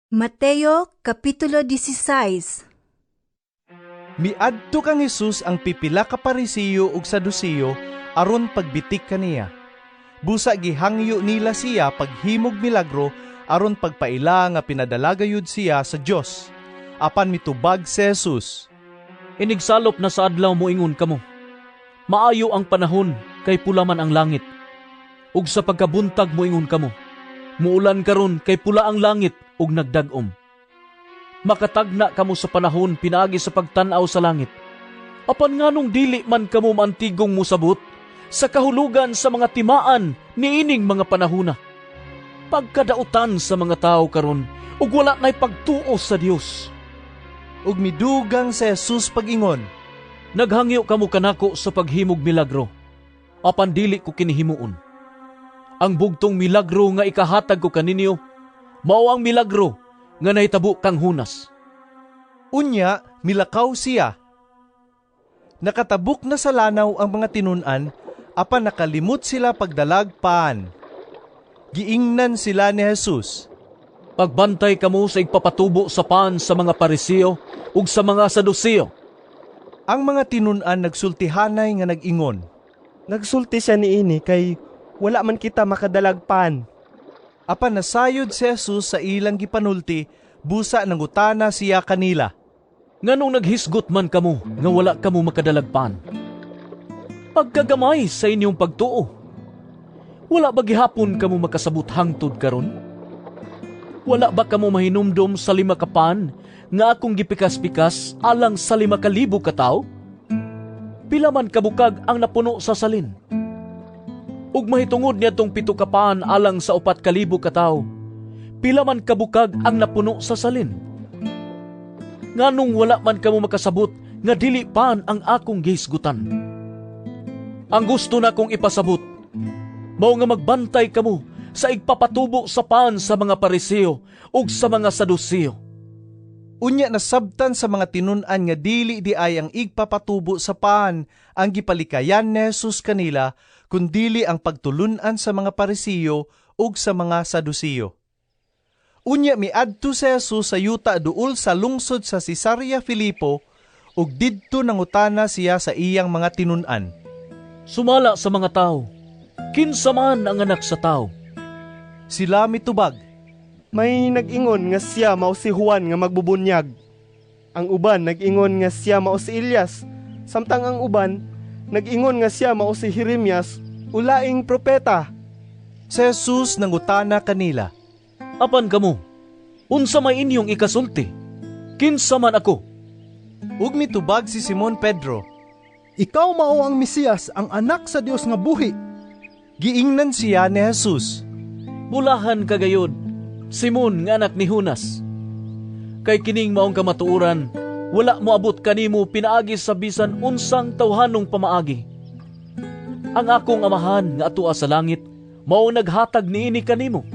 Mateo Kapitulo 16. Miadto kang Jesus ang pipila ka Parisiyo ug Sadusiyo aron pagbitik kaniya. Busa gihangyo nila siya paghimog milagro aron pagpaila nga pinadalagayud siya sa Dios. Apan mitubag si Jesus. Inigsalop na sa adlaw mo ingon kamo. Maayo ang panahon kay pula man ang langit. Ug sa pagkabuntag mo ingon kamo. Muulan karon kay pula ang langit ug nagdag-om. Makatagna kamo sa panahon pinaagi sa pagtan-aw sa langit. Apan nganong dili man kamo mantigong musabot sa kahulugan sa mga timaan niining mga panahona. Pagkadautan sa mga tao karon ug wala nay pagtuo sa Dios. Ug midugang si Jesus pag-ingon. Naghangyo kamo kanako sa paghimog milagro. Apan dili ko kinihimuon. Ang bugtong milagro nga ikahatag ko kaninyo mao ang milagro nga nahitabo kang hunas. Unya, milakaw siya. Nakatabuk na sa lanaw ang mga tinun-an, apan nakalimot sila pagdalag paan. Giingnan sila ni Jesus. Pagbantay kamo sa igpapatubo sa paan sa mga Parisiyo ug sa mga Sadusiyo. Ang mga tinun-an nagsultihanay nga nag-ingon. Nagsulti siya niini kay wala man kita makadalagpan. Apan nasayod si Jesus sa ilang gipanulti, busa nangutana siya kanila. Nganong naghisgot man kamo nga wala kamo makadalagpan? Pagkagamay sa inyong pagtuo. Wala ba gihapon kamo makasabot hangtod karon? Wala ba kamo mahinumdom sa 5 ka pan nga akong gipikas-pikas alang sa 5,000 ka tawo? Pila man kabukag ang napuno sa salin? Ug mahitungod niya tong 7 ka paan alang sa 4,000 ka tawo. Pila man kabukag ang napuno sa salin? Nganong wala man kamo makasabot nga dili paan ang akong gihisgutan? Ang gusto na kong ipasabot, mao nga magbantay kamo sa igpapatubo sa paan sa mga Parisiyo ug sa mga Sadusiyo. Unya nasabtan sa mga tinun-an nga dili di ay ang igpapatubo sa paan ang gipalikayan ni Jesus kanila, kundili ang pagtulunan sa mga Parisiyo ug sa mga Sadusiyo. Unya miadto si Jesus sa yuta duol sa lungsod sa Cesarea Filipo ug didto nangutana siya sa iyang mga tinun-an. Sumala sa mga tao, kinsa man ang anak sa tao? Sila mitubag. May nag-ingon nga siya mao si Juan nga magbubunyag. Ang uban nag-ingon nga siya mao si Elias, samtang ang uban nag-ingon nga siya mao si Jeremias, ulaing propeta. Si Jesus nangutana kanila. Apan kamo, unsa may inyong ikasulti? Kinsa man ako? Ug mitubag si Simon Pedro. Ikaw mao ang Mesiyas, ang anak sa Dios nga buhi. Giingnan siya ni Jesus. Bulahan kagayod, Simon nga anak ni Jonas. Kay kining maong kamatuoran, wala mo abot kanimo pinaagi sa bisan unsang tawhanong pamaagi. Ang akong amahan nga atua sa langit, mao naghatag niini kanimo.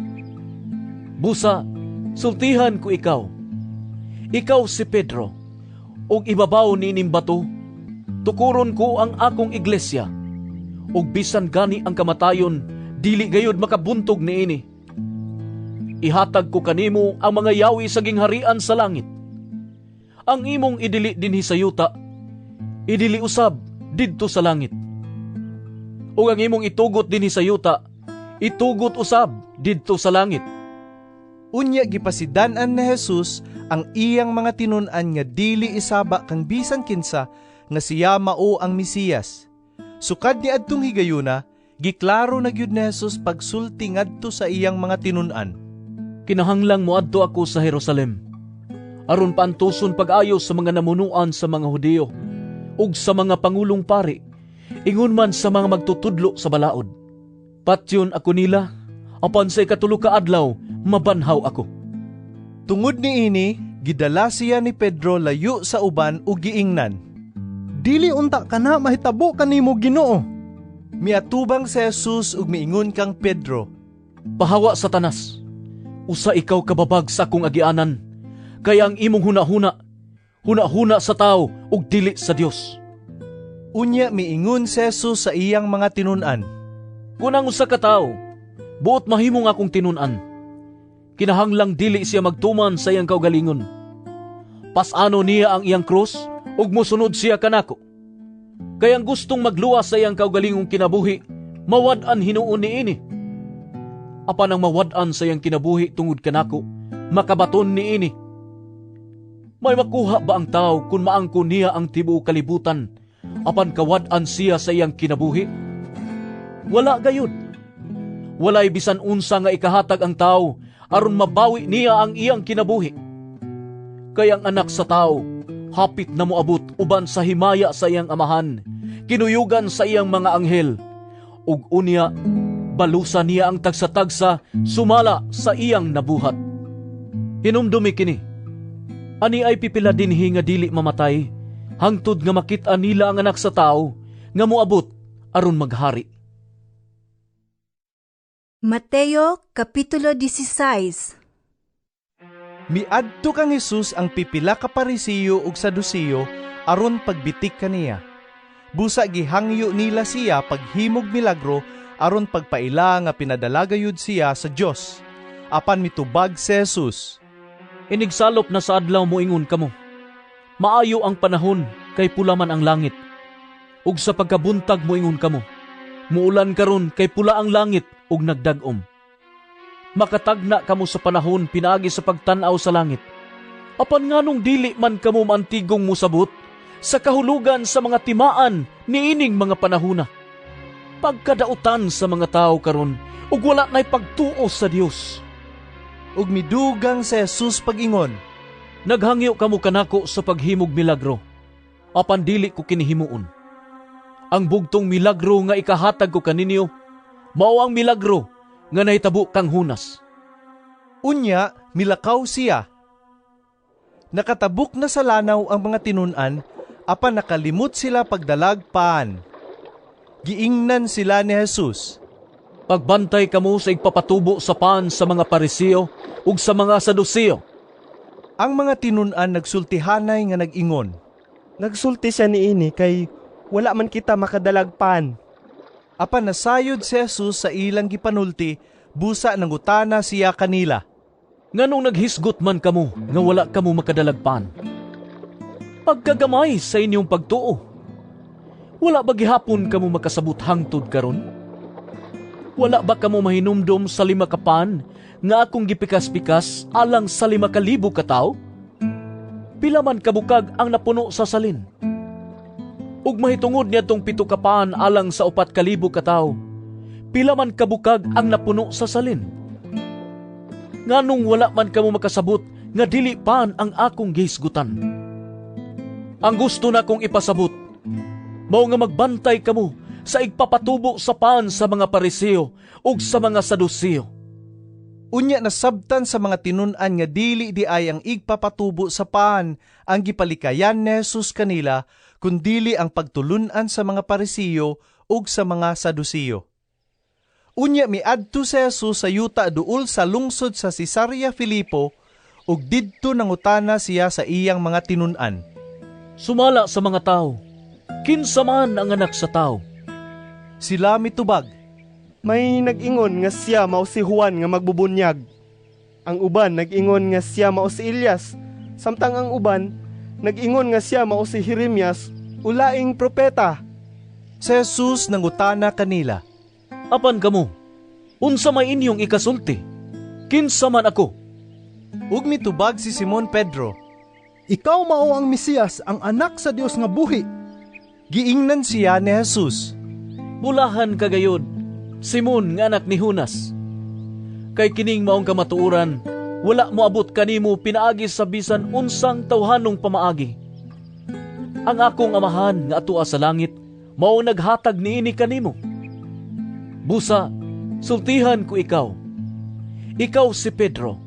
Busa, sultihan ko ikaw. Ikaw si Pedro, ug ibabaw niining bato, tukuron ko ang akong iglesia, ug bisan gani ang kamatayon, dili gayud makabuntog niini. Ihatag ko kanimo ang mga yawi sa gingharian sa langit. Ang imong idili dinhi sa yuta, idili usab didto sa langit. Ug ang imong itugot dinhi sa yuta, itugot usab didto sa langit. Unya gipasidan-an ni Jesus ang iyang mga tinun-an nga dili isaba kang bisan kinsa nga siya mao ang Mesiyas. Sukad ni adtong higayuna, giklaro na gyud ni Jesus pagsulti ngadto sa iyang mga tinun-an. Kinahanglang moadto ako sa Jerusalem, aron paantuson pag-ayo sa mga namunuan sa mga Hudiyo ug sa mga pangulong pari, ingon man sa mga magtutudlo sa balaod. Patyon ako nila, apan sa ikatulo ka adlaw, mabanhaw ako. Tungod niini, gidala siya ni Pedro layo sa uban ug giingnan. Dili unta kana mahitabo kanimo Ginoo. Miatubang si Jesus ug miingon kang Pedro. Pahawa Satanas, usa ikaw kababag sa akong agianan, kaya ang imong hunahuna sa tao ug dili sa Dios. Unya miingon si Jesus sa iyang mga tinun-an. Kunang usa ka tao, buot mahimong akong tinun-an. kinahanglang dili siya magtuman sa iyang kaugalingon. Pasano niya ang iyang krus, ug mosunod siya kanako. Kayang gustong magluwas sa iyang kaugalingong kinabuhi, mawad-an hinuon niini. Apan ang mawad-an sa iyang kinabuhi tungod kanako, makabaton niini. May makuha ba ang tao kung maangko niya ang tibuok kalibutan, apan kawad-an siya sa iyang kinabuhi? Wala gayud. Walay bisan unsa nga ikahatag ang tao aron mabawi niya ang iyang kinabuhi. Kaya ang anak sa tao hapit na moabot uban sa himaya sa iyang amahan, kinuyugan sa iyang mga anghel, ug unya balusa niya ang tagsa-tagsa sumala sa iyang nabuhat. Hinumdumi kini. Ani ay pipila dinhi nga dili mamatay, hangtod nga makit-an nila ang anak sa tao nga moabot aron maghari. Mateo Kapitulo 16. Miadto kang Jesus ang pipila ka Parisiyo ug Sadusiyo aron pagbitik kaniya. Busa gihangyo nila siya paghimog milagro aron pagpaila nga pinadalagayud siya sa Dios. Apan mitubag si Jesus. Inigsalop na sa adlaw moingon kamo. Maayo ang panahon kay pula man ang langit. Ug sa pagkabuntag moingon kamo. Muulan karon kay pula ang langit ug nagdag-om. Makatagna kamo sa panahon pinaagi sa pagtan-aw sa langit. Apan nganong dili man kamo mantigong musabot sa kahulugan sa mga timaan niining mga panahona. Pagkadautan sa mga tao karon ug wala nay pagtuo sa Dios. Ug midugang si Jesus pag-ingon, Naghangyo kamo kanako sa paghimog milagro, apan dili ko kinihimuon. Ang bugtong milagro nga ikahatag ko kaninyo, mao ang milagro nga nahitabo kang hunas. Unya, milakaw siya. Nakatabok na sa lanaw ang mga tinun-an, apan nakalimot sila pagdalag paan. Giingnan sila ni Jesus. Pagbantay kamo sa igpapatubo sa paan sa mga Parisiyo ug sa mga Sadusiyo. Ang mga tinun-an nagsultihanay nga nag-ingon. Nagsulti siya niini kay wala man kita makadalag pan. Apan nasayod si Jesus sa ilang gipanulti, busa nangutana siya kanila. Nganong naghisgot man kamo nga wala kamo makadalagpan? Pagkagamay sa inyong pagtuo. Wala ba gihapon kamo makasabot hangtod karon? Wala ba kamo mahinumdom sa 5 ka pan nga akong gipikas-pikas alang sa 5,000 ka tawo? Pila man kabukag ang napuno sa salin? Ug mahitungod niyadtong 7 ka pan alang sa 4,000 ka tawo. Pila man kabukag ang napuno sa salin? Nganong wala man kamo makasabot nga dili pan ang akong gihisgutan? Ang gusto na kong ipasabot, mao nga magbantay kamo sa igpapatubo sa paan sa mga Parisiyo ug sa mga Sadusiyo. Unya nasabtan sa mga tinun-an nga dili di ay ang igpapatubo sa paan ang gipalikayan ni Jesus kanila, kundili ang pagtulunan sa mga Parisiyo ug sa mga Sadusiyo. Unya miadto si Jesus sa yuta duol sa lungsod sa Cesarea Filipo ug didto nangutana siya sa iyang mga tinun-an. Sumala sa mga tao, kinsa man ang anak sa tao? Sila mitubag. May nag-ingon nga siya mao si Juan nga magbubunyag. Ang uban nag-ingon nga siya mao si Elias, samtang ang uban nag-ingon nga siya mao si Jeremias, ulaing propeta. Si Jesus nangutana kanila. Apan kamo, unsa may inyong ikasulti? Kinsa man ako? Ug mitubag si Simon Pedro. Ikaw mao ang Mesiyas, ang anak sa Dios nga buhi. Giingnan siya ni Jesus. Bulahan kagayod, Simon nga anak ni Hunas. Kay kining maong kamatuoran, wala mo abot kanimo pinaagi sa bisan unsang tawhanong pamaagi. Ang akong amahan nga atua sa langit, mao naghatag niini kanimo. Busa, sultihan ko ikaw. Ikaw si Pedro,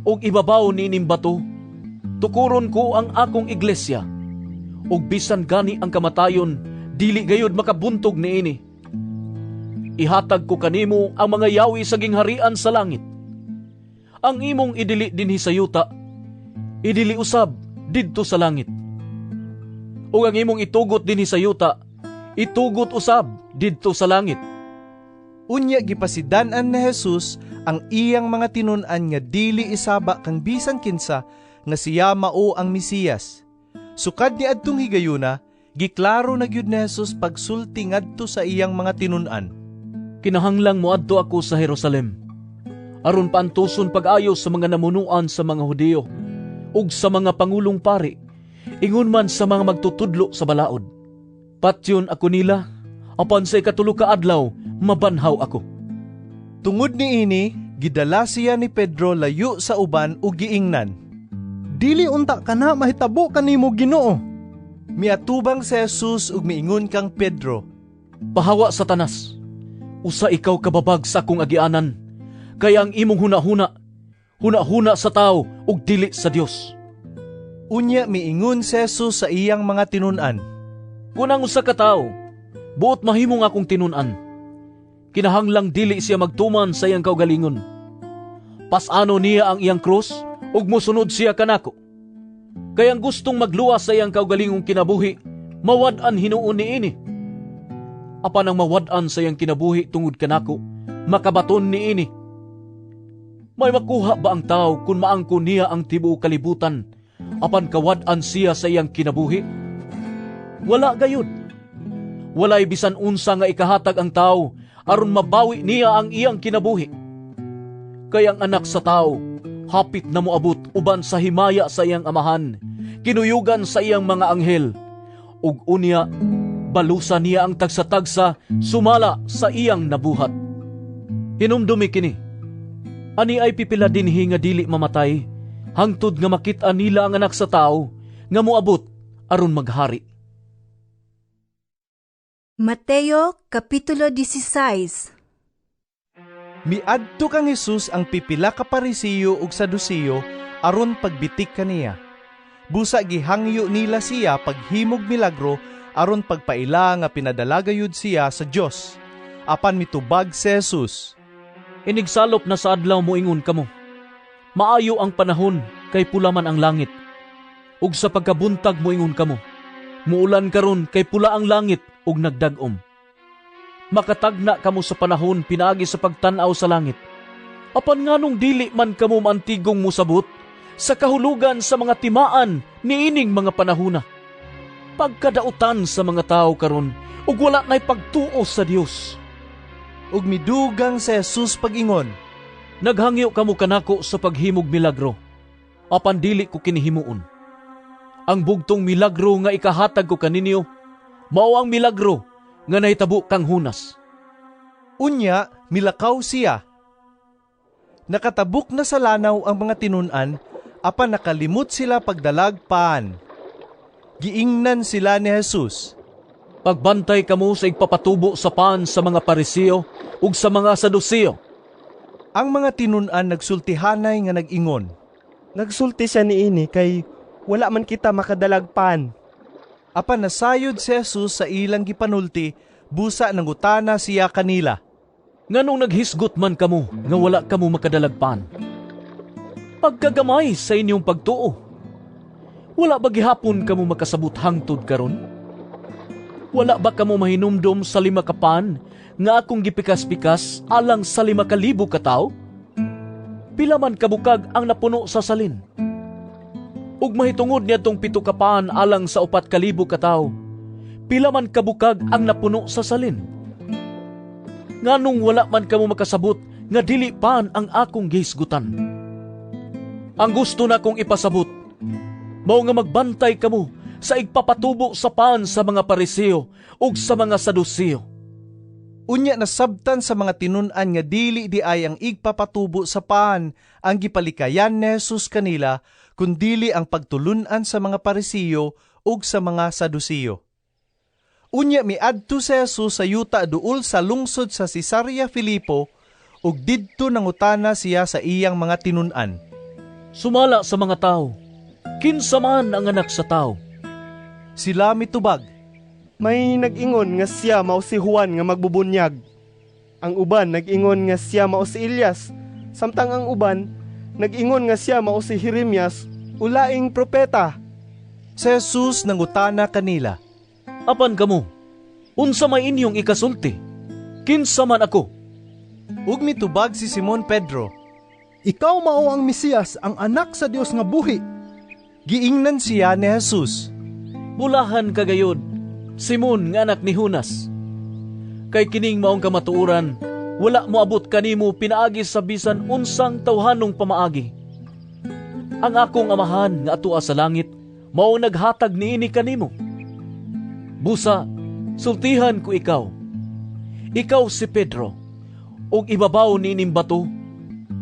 ug ibabaw niining bato, tukuron ko ang akong iglesia, ug bisan gani ang kamatayon, dili gayud makabuntog niini. Ihatag ko kanimo ang mga yawi sa gingharian sa langit. Ang imong idili dinhi sa yuta, idili usab didto sa langit. Ug ang imong itugot dinhi sa yuta, itugot usab didto sa langit. Unya gipasidan-an ni Jesus ang iyang mga tinun-an nga dili isaba kang bisan kinsa nga siya mao ang Mesiyas. Sukad ni adtong higayuna, giklaro na gyud ni Jesus pagsulti ngadto sa iyang mga tinun-an. Kinahanglang moadto ako sa Jerusalem, aron paantuson pag-ayo sa mga namunuan sa mga Hudyo, ug sa mga pangulong pari, ingon man sa mga magtutudlo sa balaod. Patyon ako nila, apan sa ikatulo ka adlaw, mabanhaw ako. Tungod ni ini, gidala siya ni Pedro layo sa uban ug giingnan. Dili unta ka na mahitabo kanimo Ginoo. Miatubang si Jesus ug miingon kang Pedro, Pahawa Satanas, usa ikaw kababag sa akong agianan, kaya ang imong huna-huna sa tao ug dili sa Dios. Unya miingon si Jesus sa iyang mga tinun-an, Kunang usa ka tawo, buot mahimong akong tinun-an. Kinahanglang dili siya magtuman sa iyang kaugalingon. Pasano niya ang iyang krus ug mosunod siya kanako. Kaya ang gustong magluwas sa iyang kaugalingong kinabuhi, mawad-an hinuon niini. Apan ang mawad-an sa iyang kinabuhi tungod kanako, makabaton niini. May makuha ba ang tao kung maangko niya ang tibuok kalibutan, apan kawad-an siya sa iyang kinabuhi? Wala gayud. Walay bisan unsa nga ikahatag ang tao aron mabawi niya ang iyang kinabuhi. Kaya ang anak sa tao, hapit na moabot uban sa himaya sa iyang amahan, kinuyugan sa iyang mga anghel, ug unya, balusa niya ang tagsa-tagsa, sumala sa iyang nabuhat. Hinumdumi kini, ani ay pipila dinhi nga dili mamatay, hangtod nga makita nila ang anak sa tao, nga moabot aron maghari. Mateo Kapitulo 16. Miadto kang Jesus ang pipila ka Parisiyo ug Sadusiyo aron pagbitik kaniya. Busa gihangyo nila siya paghimog milagro aron pagpaila nga pinadalagayud siya sa Dios. Apan mitubag si Jesus, Inigsalop na sa adlaw moingon kamo. Maayo ang panahon kay pula man ang langit. Ug sa pagkabuntag moingon kamo. Muulan karon kay pula ang langit ug nagdag-om. Makatagna kamo sa panahon pinaagi sa pagtan-aw sa langit. Apan nganong dili man kamo mantigong musabot sa kahulugan sa mga timaan niining mga panahona. Pagkadautan sa mga tao karon ug wala nay pagtuo sa Dios. ug midugang si Jesus pag-ingon, Naghangyo kamo kanako sa paghimog milagro, apan dili ko kinihimuon. Ang bugtong milagro nga ikahatag ko kaninyo, mao ang milagro nga nahitabo kang hunas. Unya, milakaw siya. Nakatabuk na sa lanaw ang mga tinun-an, apan nakalimot sila pagdalag paan. Giingnan sila ni Jesus. Pagbantay kamo sa igpapatubo sa paan sa mga Parisiyo ug sa mga Sadusiyo. Ang mga tinun-an nagsultihanay nga nag-ingon, Nagsulti siya niini kay wala man kita makadalag pan. apan nasayod si Jesus sa ilang gipanulti, busa nangutana siya kanila. Nganong naghisgot man kamo nga wala kamo makadalagpan? Pagkagamay sa inyong pagtuo. Wala ba gihapon kamo makasabot hangtod karon? Wala ba kamo mahinumdom sa 5 ka pan nga akong gipikas-pikas alang sa 5,000 ka tawo? Pila man kabukag ang napuno sa salin? Ug mahitungod niya tong 7 ka pan alang sa 4,000 ka tawo. Pila man kabukag ang napuno sa salin? Nganong wala man kamo makasabot nga dili pan ang akong gihisgutan? Ang gusto na kong ipasabot, mao nga magbantay kamo sa igpapatubo sa paan sa mga Parisiyo ug sa mga Sadusiyo. Unya nasabtan sa mga tinun-an nga dili di ay ang igpapatubo sa paan ang gipalikayan ni Jesus kanila, kundili ang pagtulunan sa mga Parisiyo ug sa mga Sadusiyo. Unya miadto si Jesus sa yuta duol sa lungsod sa Cesarea Filipo ug didto nangutana siya sa iyang mga tinun-an. Sumala sa mga tao, kinsa man ang anak sa tao? Sila mitubag, May nag-ingon nga siya mao si Juan nga magbubunyag. Ang uban nag-ingon nga siya mao si Elias, samtang ang uban nag-ingon nga siya mao si Jeremias, ulaing propeta. si Jesus nangutana kanila. Apan kamo, unsa may inyong ikasulti? Kinsa man ako? Ug mitubag si Simon Pedro. Ikaw mao ang Mesiyas, ang anak sa Dios nga buhi. Giingnan siya ni Jesus. Bulahan kagayod, Simon nga anak ni Jonas. Kay kining maong kamatuoran, wala mo abot kanimo pinaagi sa bisan unsang tawhanong pamaagi. Ang akong amahan nga atua sa langit, mao naghatag niini kanimo. Busa, sultihan ko ikaw. Ikaw si Pedro, ug ibabaw niining bato,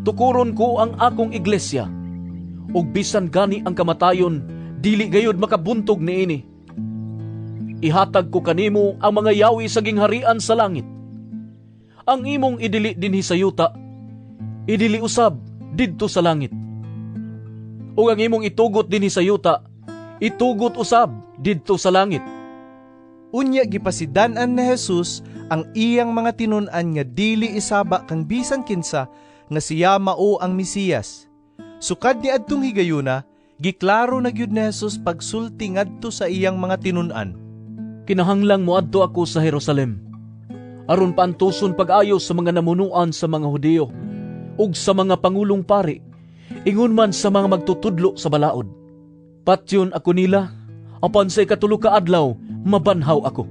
tukuron ko ang akong iglesia, ug bisan gani ang kamatayon, dili gayud makabuntog niini. Ihatag ko kanimo ang mga yawi sa gingharian sa langit. Ang imong idili dinhi sa yuta, idili usab didto sa langit. Ug ang imong itugot dinhi sa yuta, itugot usab didto sa langit. Unya gipasidan-an ni Jesus ang iyang mga tinun-an nga dili isaba kang bisan kinsa nga siya mao ang Mesiyas. Sukad ni adtong higayuna, giklaro na gyud ni Jesus pagsulti ngadto sa iyang mga tinun-an. Kinahanglang moadto ako sa Jerusalem, aron paantuson pag-ayo sa mga namunuan sa mga Hudiyo, ug sa mga pangulong pari, ingon man sa mga magtutudlo sa balaod. Patyon ako nila, apan sa ikatulo ka adlaw, mabanhaw ako.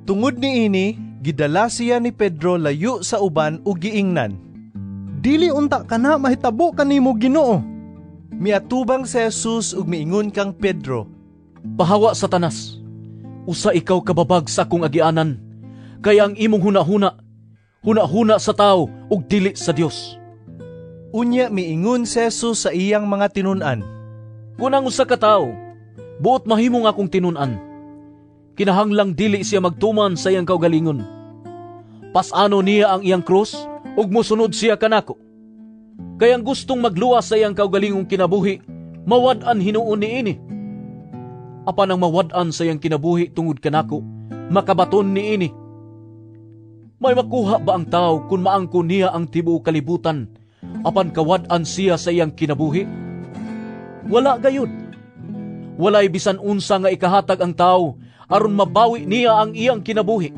Tungod niini, gidala siya ni Pedro layo sa uban ug giingnan. Dili unta ka na mahitabo kanimo Ginoo. Miatubang si Jesus ug miingon kang Pedro. Pahawa Satanas, usa ikaw kababag sa akong agianan, kaya ang imong huna-huna sa tao ug dili sa Dios. Unya miingon si Jesus sa iyang mga tinun-an. Kunang usa ka tawo, buot mahimong akong tinun-an, kinahanglang dili siya magtuman sa iyang kaugalingon. Pasano niya ang iyang krus ug mosunod siya kanako. Kaya ang gustong magluwas sa iyang kaugalingong kinabuhi, mawad-an hinuon niini. Apan ang mawad-an sa iyang kinabuhi tungod kanako, makabaton niini. May makuha ba ang tao kung maangko niya ang tibuok kalibutan, apan kawad-an siya sa iyang kinabuhi? Wala gayud. Walay bisan unsa nga ikahatag ang tao aron mabawi niya ang iyang kinabuhi.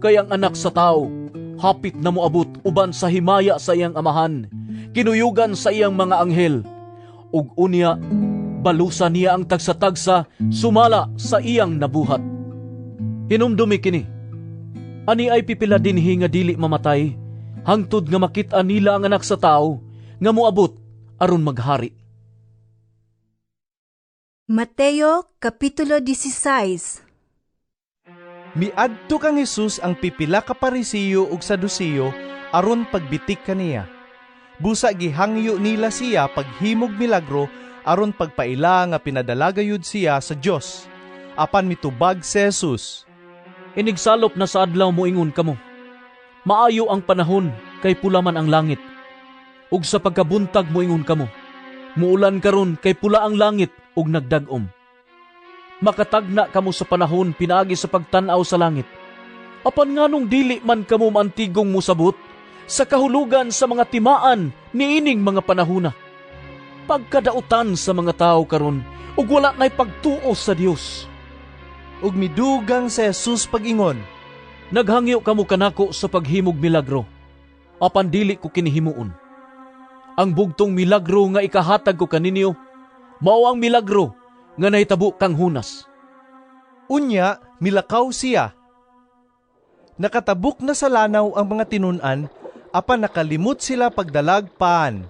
Kaya ang anak sa tao, hapit na moabot uban sa himaya sa iyang amahan, kinuyugan sa iyang mga anghel, ug unya balusa niya ang tagsa-tagsa sumala sa iyang nabuhat. Hinumdumi kini. Ani ay pipila dinhi nga dili mamatay, hangtod nga makit-an nila ang anak sa tao nga moabot aron maghari. Mateo Kapitulo 16. Miadto kang Jesus ang pipila ka Parisiyo ug Sadusiyo aron pagbitik kaniya. Busa gihangyo nila siya paghimog milagro aron pagpaila nga pinadalagayud siya sa Dios. Apan mitubag si Jesus. Inigsalop na sa adlaw moingon kamo. Maayo ang panahon kay pula man ang langit. Ug sa pagkabuntag moingon kamo. Muulan karon kay pula ang langit ug nagdag-om. Makatagna kamo sa panahon pinaagi sa pagtan-aw sa langit. Apan nganong dili man kamo mantigong musabot sa kahulugan sa mga timaan niining mga panahona. Pagkadautan sa mga tao karon ug wala nay pagtuo sa Dios. Ug midugang si Jesus pag-ingon. Naghangyo kamo kanako sa paghimog milagro, apan dili ko kinihimuon. Ang bugtong milagro nga ikahatag ko kaninyo, mao ang milagro nga nahitabo kang Jonas. Unya, milakaw siya. Nakatabuk na sa lanaw ang mga tinun-an, apan nakalimot sila pagdalag paan.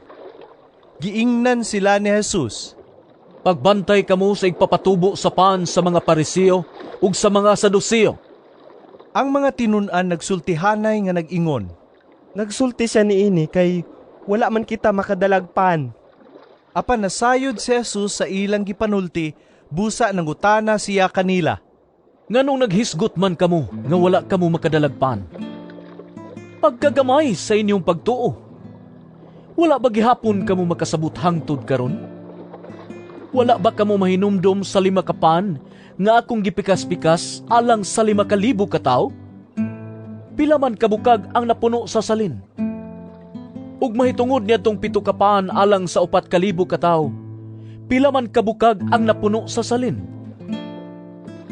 Giingnan sila ni Jesus. Pagbantay kamo sa igpapatubo sa paan sa mga Parisiyo ug sa mga Sadusiyo. Ang mga tinun-an nagsultihanay nga nag-ingon. Nagsulti siya niini kay wala man kita makadalag paan. Apan nasayod si Jesus sa ilang gipanulti, busa nangutana siya kanila. Nganong naghisgot man kamo nga wala kamo makadalagpan? Pagkagamay sa inyong pagtuo. Wala ba gihapon kamo makasabot hangtod karon? Wala ba kamo mahinumdom sa 5 ka pan nga akong gipikas-pikas alang sa 5,000 ka tawo? Pila man kabukag ang napuno sa salin? Ug mahitungod niya tong 7 ka pan alang sa 4,000 ka tawo. Pila man kabukag ang napuno sa salin?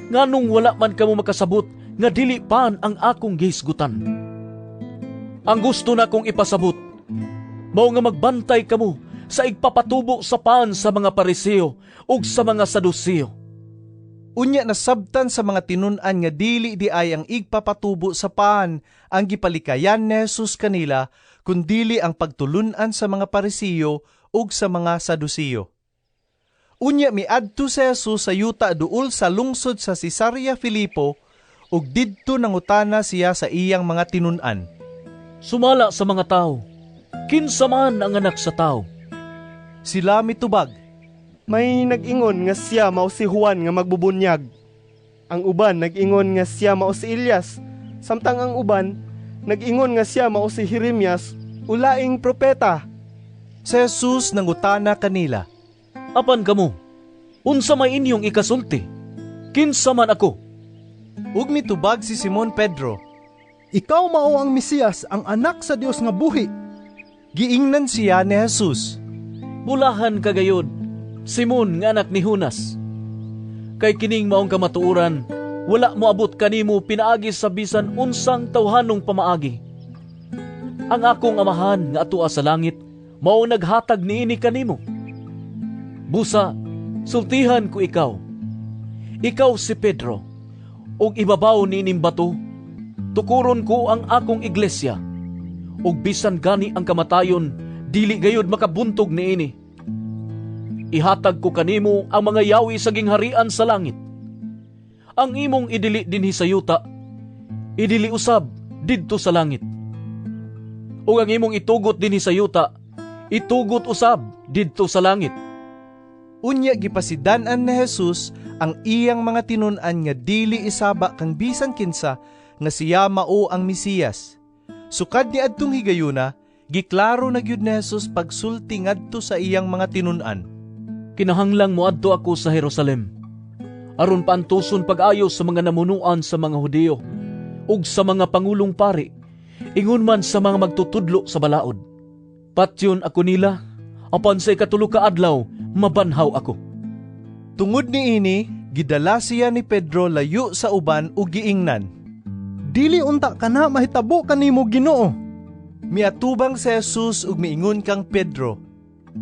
Nganong wala man kamo makasabot nga dili pan ang akong gihisgutan? Ang gusto na kong ipasabot, mao nga magbantay kamo sa igpapatubo sa paan sa mga Pariseo ug sa mga Saduceo. Unya nasabtan sa mga tinun-an nga dili di ay ang igpapatubo sa paan ang gipalikayan ni Jesus kanila, kundili ang pagtulunan sa mga Pariseo ug sa mga Saduceo. Unya miadto si Jesus sa yuta duol sa lungsod sa Cesarea Filipo ug didto nangutana siya sa iyang mga tinun-an. Sumala sa mga tao, kinsa man ang anak sa tao? Sila mitubag, May nag-ingon nga siya mao si Juan nga magbubunyag. Ang uban nag-ingon nga siya mao si Elias, samtang ang uban nag-ingon nga siya mao si Jeremias, ulaing propeta. si Jesus nangutana kanila. Apan kamo, unsa may inyong ikasulti? Kinsa man ako? Ug mitubag si Simon Pedro. Ikaw mao ang Mesiyas, ang anak sa Dios nga buhi. Giingnan siya ni Jesus. Bulahan kagayod, Simon nga anak ni Jonas. Kay kining maong kamatuoran, wala mo abot kanimo pinaagi sa bisan unsang tawhanong pamaagi. Ang akong amahan nga atua sa langit, mao naghatag niini kanimo. Busa, sultihan ko ikaw. Ikaw si Pedro, ug ibabaw niining bato, tukuron ko ang akong iglesia, ug bisan gani ang kamatayon, dili gayud makabuntog niini. Ihatag ko kanimo ang mga yawi sa gingharian sa langit. Ang imong idili dinhi sa yuta, idili usab didto sa langit. Ug ang imong itugot dinhi sa yuta, itugot usab didto sa langit. Unya gipasidan-an ni Jesus ang iyang mga tinun-an nga dili isaba kang bisan kinsa nga siya mao ang Mesiyas. Sukad ni adtong higayuna, giklaro na gyud ni Jesus pagsulti ngadto sa iyang mga tinun-an. Kinahanglang moadto ako sa Jerusalem, aron paantuson pag-ayo sa mga namunuan sa mga Hudiyo, ug sa mga pangulong pari, ingon man sa mga magtutudlo sa balaod. Patyon ako nila, apan sa ikatulo ka adlaw, mabanhaw ako. Tungod ni ini, gidala siya ni Pedro layo sa uban ug giingnan. Dili unta ka na mahitabo kanimo Ginoo. Miatubang si Jesus ug miingon kang Pedro.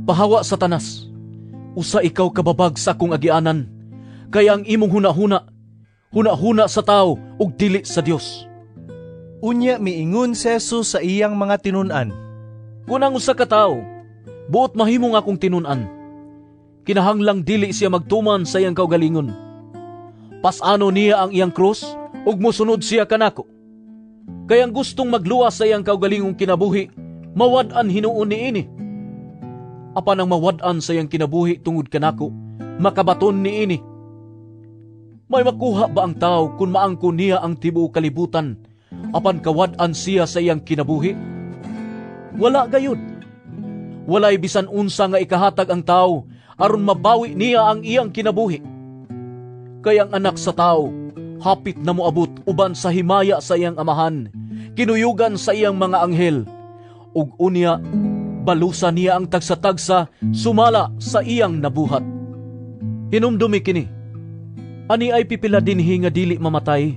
Pahawa Satanas, usa ikaw kababag sa akong agianan, kaya ang imong hunahuna sa tao ug dili sa Dios. Unya miingon si Jesus sa iyang mga tinun-an. Kunang usa ka tao, buot mahimong akong tinun-an, kinahanglang dili siya magtuman sa iyang kaugalingon. Pasano niya ang iyang krus ug mosunod siya kanako. Kaya ang gustong magluwas sa iyang kaugalingong kinabuhi, mawad-an hinuon niini. Apan ang mawad-an sa iyang kinabuhi tungod kanako, makabaton niini. May makuha ba ang tao kung maangko niya ang tibuok kalibutan, apan kawad-an siya sa iyang kinabuhi? Wala gayud. Walay bisan unsa nga ikahatag ang tao aron mabawi niya ang iyang kinabuhi. Kaya ang anak sa tao, hapit na moabot uban sa himaya sa iyang amahan, kinuyugan sa iyang mga anghel, ug unya, balusa niya ang tagsa-tagsa sumala sa iyang nabuhat. Hinumdumi kini. Ani ay pipila dinhi nga dili mamatay,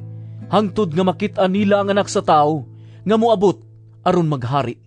hangtod nga makit-an nila ang anak sa tao nga moabot aron maghari.